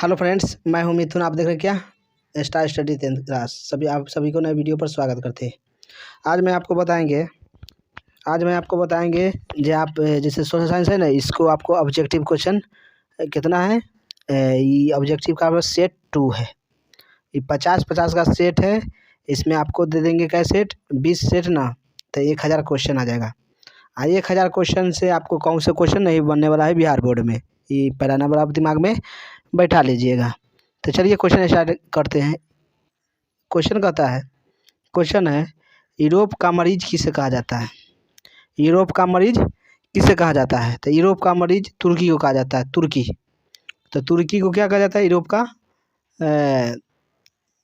Hello friends, मैं हूं मिथुन। आप देख रहे हैं क्या स्टार स्टडी 10th क्लास। आप सभी को नए वीडियो पर स्वागत करते हैं। आज मैं आपको बताएंगे जो आप जैसे सोशल साइंस है ना, इसको आपको ऑब्जेक्टिव क्वेश्चन कितना है। ये ऑब्जेक्टिव का सेट 2 है। ये 50-50 का सेट है। इसमें आपको दे देंगे क्या सेट 20 सेट ना, तो 1000 क्वेश्चन आ जाएगा। 1000 क्वेश्चन से आपको कौन से क्वेश्चन नहीं बनने वाला है बिहार बोर्ड में, ये पहला नंबर आप दिमाग में बैठा लीजिएगा। तो चलिए क्वेश्चन स्टार्ट करते हैं। क्वेश्चन है यूरोप का मरीज किसे कहा जाता है। यूरोप का मरीज किसे कहा जाता है? तो यूरोप का मरीज तुर्की को कहा जाता है। तुर्की, तो तुर्की को क्या कहा जाता है? यूरोप का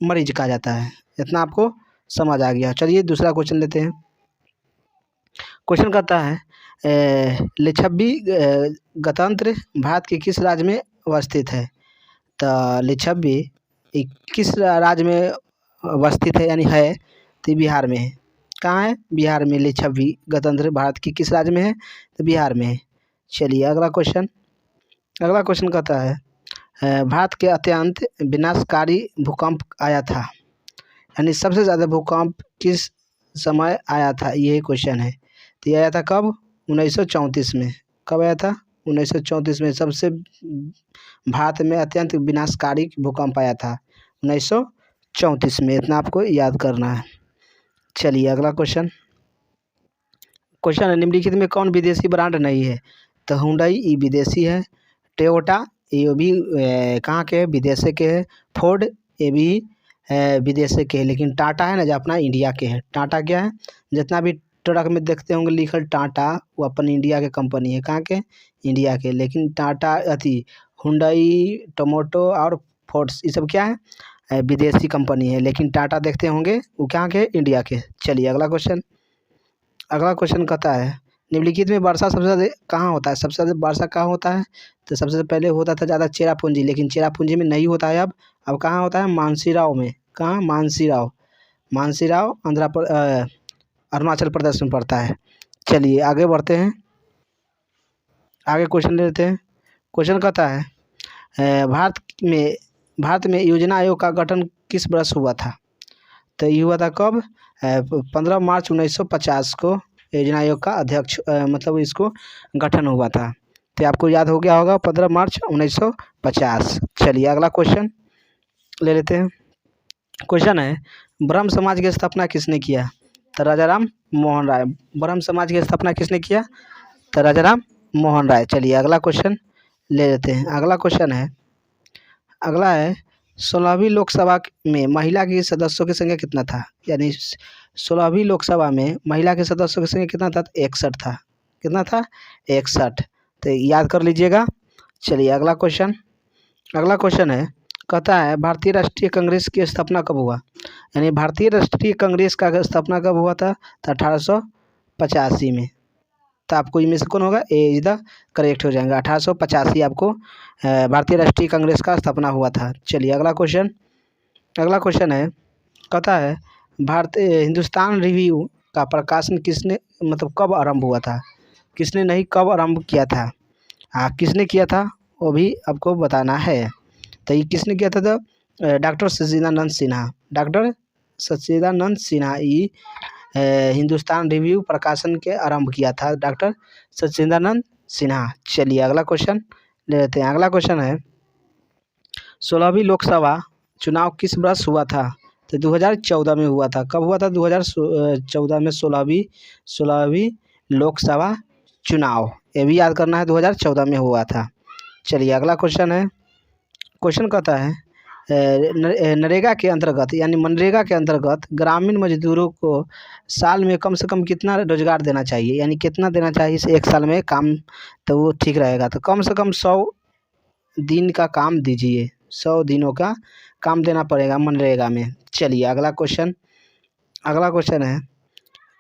मरीज कहा जाता है। इतना आपको समझ आ गया। चलिए दूसरा क्वेश्चन लेते हैं। क्वेश्चन कहता है लिच्छवी गणतंत्र भारत के किस राज्य में अवस्थित है। तो लिच्छवी किस राज्य में अवस्थित है यानी है, तो बिहार में है। कहाँ है? बिहार में। लिच्छवी गणतंत्र भारत की किस राज्य में है? तो बिहार में है। चलिए अगला क्वेश्चन कहता है भारत के अत्यंत विनाशकारी भूकंप आया था, यानी सबसे ज़्यादा भूकंप किस समय आया था, यही क्वेश्चन है। तो ये आया था कब? 1934 में। कब आया था? 1934 में सबसे भारत में अत्यंत विनाशकारी भूकंप आया था 1934 में। इतना आपको याद करना है। चलिए अगला क्वेश्चन है निम्नलिखित में कौन विदेशी ब्रांड नहीं है। तो हुंडई ये विदेशी है। टोयोटा ये भी कहाँ के है? विदेश के है। फोर्ड ये भी विदेश के है। लेकिन टाटा है ना जो अपना इंडिया के है। टाटा क्या है? जितना भी ट्रक में देखते होंगे लिखल टाटा, वो अपन इंडिया के कंपनी है। कहाँ के? इंडिया के। लेकिन टाटा हुंडई, टोयोटा और फोर्ड्स ये सब क्या है? विदेशी कंपनी है। लेकिन टाटा देखते होंगे वो कहाँ के? इंडिया के। चलिए अगला क्वेश्चन कहता है निम्नलिखित में वर्षा सबसे ज़्यादा कहाँ होता है। सबसे ज़्यादा वर्षा कहाँ होता है? तो सबसे पहले होता था ज़्यादा चेरापूंजी, लेकिन चेरापूंजी में नहीं होता है। अब कहाँ होता है? मानसीराव में। कहाँ? मानसीराव अरुणाचल प्रदेश में पड़ता है। चलिए आगे बढ़ते हैं। आगे क्वेश्चन ले लेते हैं। क्वेश्चन कहता है भारत में योजना आयोग का गठन किस वर्ष हुआ था। तो ये हुआ था कब? 15 मार्च 1950 को योजना आयोग का अध्यक्ष मतलब इसको गठन हुआ था। तो आपको याद हो गया होगा 15 मार्च 1950। चलिए अगला क्वेश्चन ले लेते हैं। क्वेश्चन है ब्रह्म समाज की स्थापना किसने किया। तो राजाराम मोहन राय। ब्रह्म समाज की स्थापना किसने किया? तो राजाराम मोहन राय। चलिए अगला क्वेश्चन ले लेते हैं। अगला है 16वीं लोकसभा में महिला के सदस्यों की संख्या कितना था। यानी 16वीं लोकसभा में महिला के सदस्यों की संख्या कितना था? 61 था। कितना था? 61। तो याद कर लीजिएगा। चलिए अगला क्वेश्चन है कहता है भारतीय राष्ट्रीय कांग्रेस की स्थापना कब हुआ। यानी भारतीय राष्ट्रीय कांग्रेस का स्थापना कब हुआ था? तो 1885 में। तो आपको इनमें से कौन होगा? ए इज द करेक्ट हो जाएगा। 1885 आपको भारतीय राष्ट्रीय कांग्रेस का स्थापना हुआ था। चलिए अगला क्वेश्चन है कहता है हिंदुस्तान रिव्यू का प्रकाशन किसने मतलब कब आरंभ हुआ था। किसने नहीं, कब आरंभ किया था। किसने किया था वो भी आपको बताना है। तो ये किसने किया था? तो डॉक्टर सच्चिदानंद सिन्हा ये हिंदुस्तान रिव्यू प्रकाशन के आरंभ किया था डॉक्टर सच्चिदानंद सिन्हा। चलिए अगला क्वेश्चन ले लेते हैं। अगला क्वेश्चन है 16वीं लोकसभा चुनाव किस वर्ष हुआ था। तो 2014 में हुआ था। कब हुआ था? 2014 में 16वीं लोकसभा चुनाव। ये भी याद करना है, 2014 में हुआ था। चलिए अगला क्वेश्चन कहता है नरेगा के अंतर्गत यानी मनरेगा के अंतर्गत ग्रामीण मजदूरों को साल में कम से कम कितना रोजगार देना चाहिए। यानी कितना देना चाहिए एक साल में काम, तो वो ठीक रहेगा। तो कम से कम 100 दिन का काम दीजिए। 100 दिनों का काम देना पड़ेगा मनरेगा में। चलिए अगला क्वेश्चन है।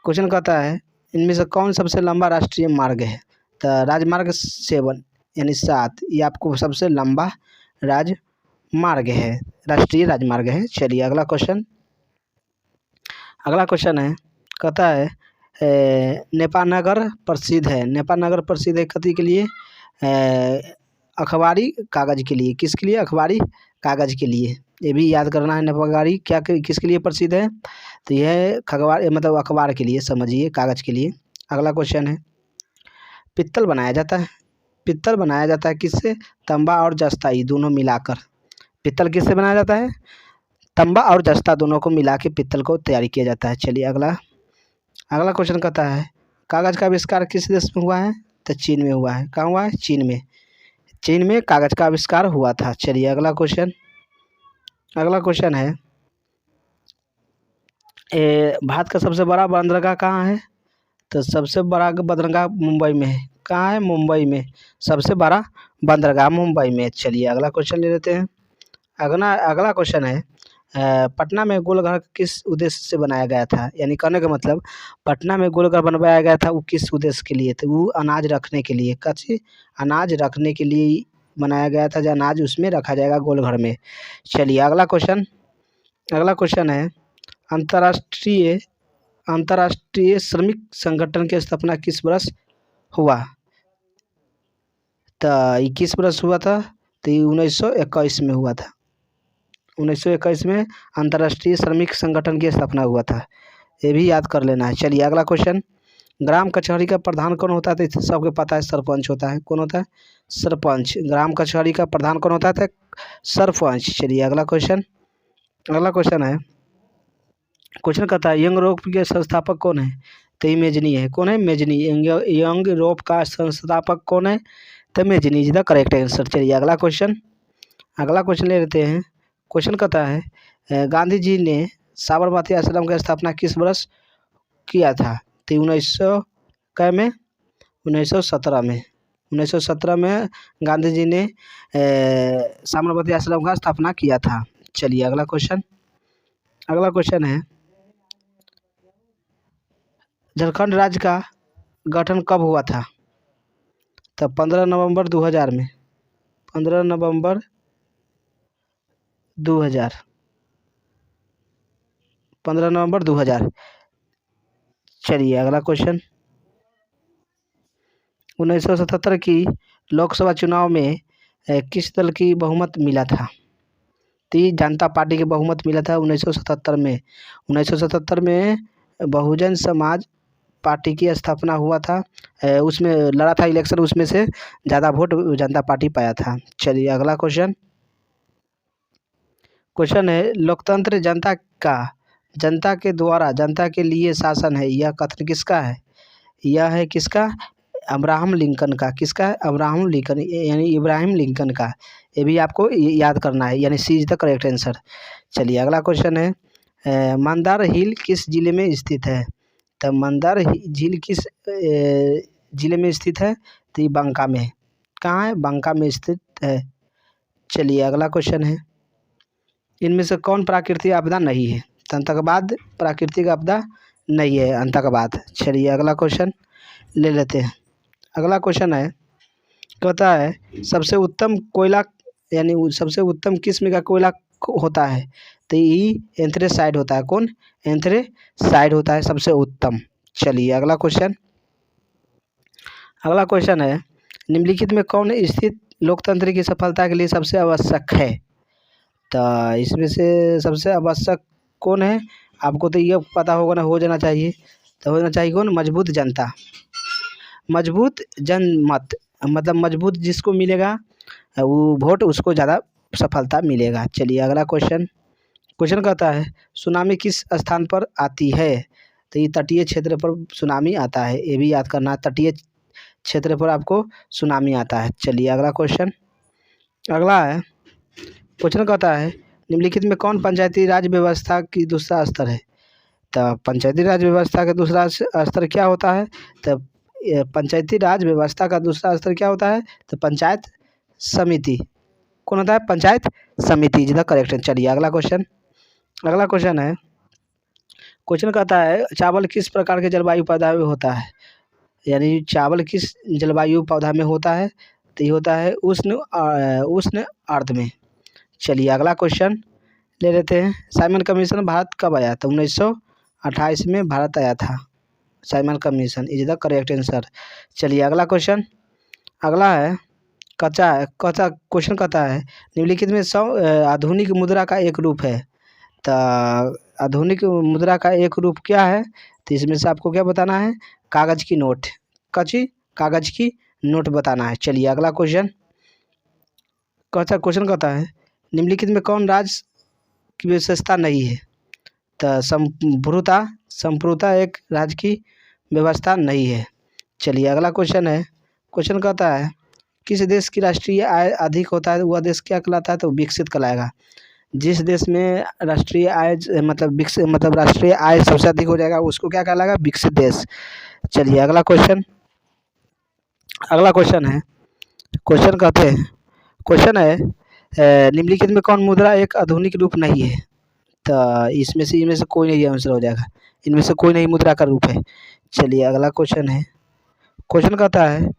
क्वेश्चन कहता है इनमें से कौन सबसे लंबा राष्ट्रीय मार्ग है। तो राजमार्ग 7 यानी 7 ये आपको सबसे लंबा राजमार्ग है, राष्ट्रीय राजमार्ग है। चलिए अगला क्वेश्चन है कहता है नेपाल नगर प्रसिद्ध है। नेपाल नगर प्रसिद्ध है कथी के लिए? अखबारी कागज़ के लिए, किसके लिए? अखबारी कागज़ के लिए। ये भी याद करना है, नवगाड़ी क्या किसके लिए प्रसिद्ध है? तो यह है खगवार मतलब अखबार के लिए, समझिए, कागज़ के लिए। अगला क्वेश्चन है, पित्तल बनाया जाता है, पित्तल बनाया जाता है किससे? तांबा और जस्ता, ये दोनों मिलाकर। पित्तल किससे बनाया जाता है? तांबा और जस्ता दोनों को मिला के पित्तल को तैयार किया जाता है। चलिए अगला अगला क्वेश्चन कहता है, कागज़ का आविष्कार किस देश में हुआ है? तो चीन में हुआ है। कहाँ हुआ है? चीन में। चीन में कागज़ का आविष्कार हुआ था। चलिए अगला क्वेश्चन है, भारत का सबसे बड़ा बंदरगाह कहाँ है? तो सबसे बड़ा बंदरगाह मुंबई में है। कहाँ है? मुंबई में। सबसे बड़ा बंदरगाह मुंबई में। चलिए अगला क्वेश्चन ले लेते हैं। अगला क्वेश्चन है, पटना में गोलघर किस उद्देश्य से बनाया गया था? यानी कहने का मतलब, पटना में गोलघर बनवाया गया था, वो किस उद्देश्य के लिए? तो वो अनाज रखने के लिए। कच्ची अनाज रखने के लिए बनाया गया था, जो अनाज उसमें रखा जाएगा गोलघर में। चलिए अगला क्वेश्चन है, अंतर्राष्ट्रीय अंतर्राष्ट्रीय श्रमिक संगठन की स्थापना किस वर्ष हुआ? तो 21 वर्ष हुआ था। तो 1921 में हुआ था। 1921 में अंतर्राष्ट्रीय श्रमिक संगठन की स्थापना हुआ था। ये भी याद कर लेना है। चलिए अगला क्वेश्चन, ग्राम कचहरी का प्रधान कौन होता है? तो सबको पता है, सरपंच होता है। कौन होता है? सरपंच। ग्राम कचहरी का प्रधान कौन होता है? सरपंच। चलिए अगला क्वेश्चन है, क्वेश्चन कहता है, यंग रोप के संस्थापक कौन है? तो इमेजनी है। कौन है? मेजनी। यंग रोप का संस्थापक कौन है? तो Mazzini is the correct answer. चलिए अगला क्वेश्चन ले लेते हैं। क्वेश्चन कहता है, गांधी जी ने साबरमती आश्रम की स्थापना किस वर्ष किया था? तो 1917 में गांधी जी ने साबरमती आश्रम का स्थापना किया था। चलिए अगला क्वेश्चन है, झारखंड राज्य का गठन कब हुआ था? तो 15 नवंबर 2000 में। 15 नवंबर 2000। 15 नवंबर 2000। चलिए अगला क्वेश्चन, 1977 की लोकसभा चुनाव में किस दल की बहुमत मिला था? तो जनता पार्टी की बहुमत मिला था 1977 में। 1977 में बहुजन समाज पार्टी की स्थापना हुआ था। उसमें लड़ा था इलेक्शन, उसमें से ज़्यादा वोट जनता पार्टी पाया था। चलिए अगला क्वेश्चन है, लोकतंत्र जनता के द्वारा जनता के लिए शासन है, यह कथन किसका है? यह है किसका? अब्राहम लिंकन का। किसका है? अब्राहम लिंकन यानी इब्राहिम लिंकन का। ये भी आपको याद करना है, यानी सी इज द करेक्ट आंसर। चलिए अगला क्वेश्चन है, मंदार हिल किस जिले में स्थित है? तो मंदार झील किस जिले में स्थित है? तो ये बांका में। कहाँ है? बांका में स्थित है। चलिए अगला क्वेश्चन है, इनमें से कौन प्राकृतिक आपदा नहीं है? तो आतंकवाद प्राकृतिक आपदा नहीं है, आतंकवाद। चलिए अगला क्वेश्चन ले लेते हैं। अगला क्वेश्चन है, कहता है, सबसे उत्तम कोयला यानी सबसे उत्तम किस्म का कोयला होता है? तो ये एंथ्रेसाइड होता है। कौन? एंथ्रेसाइड होता है सबसे उत्तम। चलिए अगला क्वेश्चन है, निम्नलिखित में कौन स्थित लोकतंत्र की सफलता के लिए सबसे आवश्यक है? तो इसमें से सबसे आवश्यक कौन है? आपको तो ये पता होगा ना, हो जाना चाहिए। तो होना चाहिए कौन? मजबूत जनता। मजबूत जनमत मतलब मजबूत जिसको मिलेगा वो वोट, उसको ज़्यादा सफलता मिलेगा। चलिए अगला क्वेश्चन कहता है, सुनामी किस स्थान पर आती है? तो ये तटीय क्षेत्र पर सुनामी आता है। ये भी याद करना है, तटीय क्षेत्र पर आपको सुनामी आता है। चलिए अगला है, क्वेश्चन कहता है, निम्नलिखित में कौन पंचायती राज व्यवस्था की दूसरा स्तर है? तो पंचायती राज व्यवस्था का दूसरा स्तर क्या होता है? तो पंचायती राज व्यवस्था का दूसरा स्तर क्या होता है? तो पंचायत समिति। कौन होता है? पंचायत समिति इज द करेक्ट। चलिए अगला क्वेश्चन है, क्वेश्चन कहता है, चावल किस प्रकार के जलवायु पौधा में होता है? यानी चावल किस जलवायु पौधा में होता है? तो ये होता है उष्ण अर्ध में। चलिए अगला क्वेश्चन ले लेते हैं, साइमन कमीशन भारत कब आया? तो 1928 में भारत आया था। Simon commission is the correct answer. चलिए अगला है, कचा कचा क्वेश्चन कहता है निम्नलिखित में आधुनिक मुद्रा का एक रूप है। तो आधुनिक मुद्रा का एक रूप क्या है? तो इसमें से आपको क्या बताना है? कागज की नोट। कागज की नोट बताना है। चलिए अगला क्वेश्चन कहता है निम्नलिखित में कौन राज्य की विशेषता नहीं है? तो संप्रभुता एक राज्य की व्यवस्था नहीं है। चलिए अगला क्वेश्चन कहता है किस देश की राष्ट्रीय आय अधिक होता है वह देश क्या कहलाता है? तो विकसित कहलाएगा। जिस देश में राष्ट्रीय आय मतलब राष्ट्रीय आय सबसे अधिक हो जाएगा उसको क्या कहलाएगा? विकसित देश। चलिए अगला क्वेश्चन है। क्वेश्चन है निम्नलिखित में कौन मुद्रा एक आधुनिक रूप नहीं है? तो इनमें से कोई नहीं आंसर हो जाएगा। इनमें से कोई नहीं मुद्रा का रूप है। चलिए अगला क्वेश्चन कहता है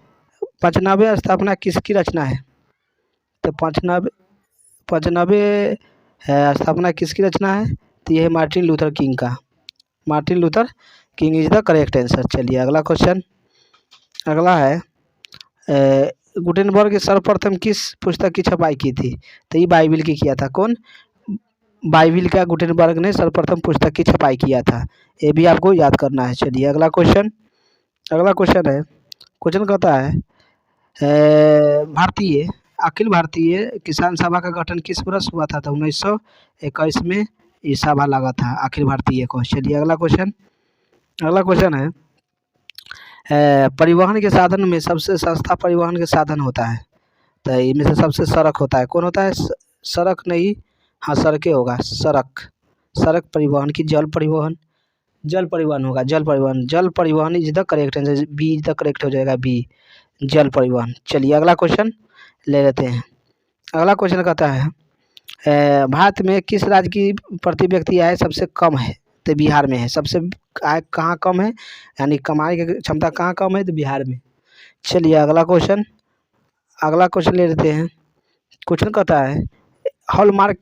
95 स्थापना किसकी रचना है? तो 95 स्थापना किसकी रचना है? तो यह है मार्टिन लूथर किंग का। Martin Luther king is the correct answer. चलिए अगला है गुटेनबर्ग सर्वप्रथम किस पुस्तक की छपाई की थी? तो ये बाइबिल की किया था। कौन? बाइबिल का गुटेनबर्ग ने सर्वप्रथम पुस्तक की छपाई किया था। ये भी आपको याद करना है। चलिए अगला क्वेश्चन है। क्वेश्चन कहता है अखिल भारतीय किसान सभा का गठन किस वर्ष हुआ था? तो 1921 में ये सभा लगा था अखिल भारतीय को। चलिए अगला क्वेश्चन है परिवहन के साधन में सबसे सस्ता परिवहन के साधन होता है। तो इनमें से सबसे सड़क होता है। कौन होता है? सड़क नहीं, हाँ सड़कें होगा। सड़क परिवहन की जल परिवहन होगा। जल परिवहन is the correct answer. B is the correct हो जाएगा। बी जल परिवहन। चलिए अगला क्वेश्चन ले लेते हैं। अगला क्वेश्चन कहता है भारत में किस राज्य की प्रति व्यक्ति आय सबसे कम है? तो बिहार में है। सबसे आय कहाँ कम है, यानी कमाई की क्षमता कहाँ कम है? तो बिहार में। चलिए अगला क्वेश्चन ले लेते हैं। क्वेश्चन कहता है हॉलमार्क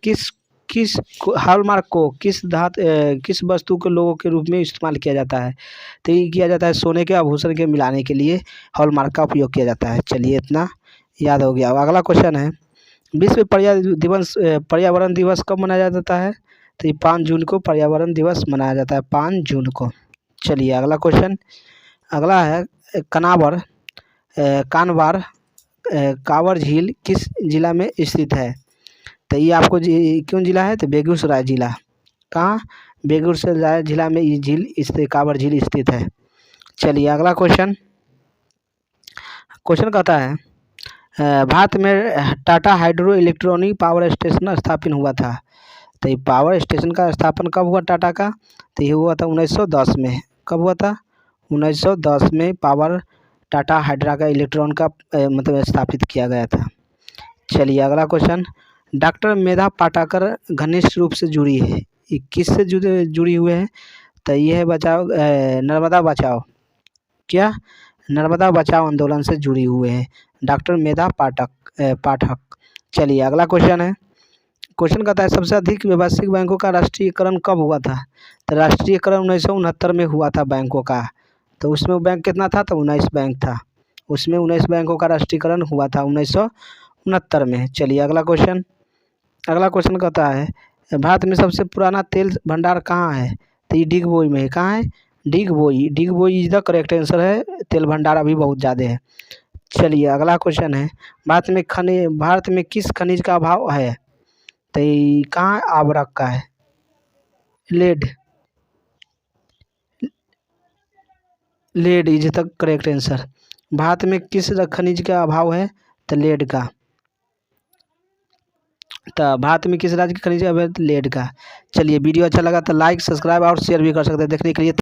को किस वस्तु के लोगों के रूप में इस्तेमाल किया जाता है? तो ये किया जाता है सोने के आभूषण के मिलाने के लिए हॉलमार्क का उपयोग किया जाता है। चलिए इतना याद हो गया। अगला क्वेश्चन है विश्व पर्यावरण दिवस कब मनाया जाता है? तो ये 5 जून को पर्यावरण दिवस मनाया जाता है। 5 जून को। चलिए अगला है कांवर झील किस जिला में स्थित है? तो ये आपको क्यों जिला है? तो बेगूसराय जिला। कहाँ? बेगूसराय जिला में ये झील कांवर झील स्थित है। चलिए अगला क्वेश्चन कहता है भारत में Tata hydro electronic power station स्थापित हुआ था। तो ये पावर स्टेशन का स्थापन कब हुआ टाटा का? तो ये हुआ था 1910 में। कब हुआ था? 1910 में टाटा हाइड्रा का इलेक्ट्रॉन का मतलब स्थापित किया गया था। चलिए अगला क्वेश्चन डॉक्टर मेधा पाटाकर घनिष्ठ रूप से जुड़ी है। ये किससे जुड़ी हुए हैं? तो ये है नर्मदा बचाओ आंदोलन से जुड़ी हुए हैं डॉक्टर मेधा पाठक। चलिए अगला क्वेश्चन कहता है सबसे अधिक व्यावसायिक बैंकों का राष्ट्रीयकरण कब हुआ था? तो राष्ट्रीयकरण 1969 में हुआ था बैंकों का। तो उसमें बैंक कितना था? तो 19 बैंक था। उसमें 19 बैंकों का राष्ट्रीयकरण हुआ था 1969 में। चलिए अगला क्वेश्चन कहता है भारत में सबसे पुराना तेल भंडार कहाँ है? तो ये डिगबोई में है। कहाँ है? Digboi is the correct answer है। तेल भंडार अभी बहुत ज़्यादा है। चलिए अगला क्वेश्चन है भारत में किस खनिज का अभाव है? तो ये कहाँ? आवर्क का है। Lead is the correct answer. Bharat में किस खनिज का अभाव है? तो लेड का। तो भारत में किस राज्य की खनिज का अभाव? लेड का। चलिए वीडियो अच्छा लगा तो लाइक सब्सक्राइब और शेयर भी कर सकते हैं देखने के लिए।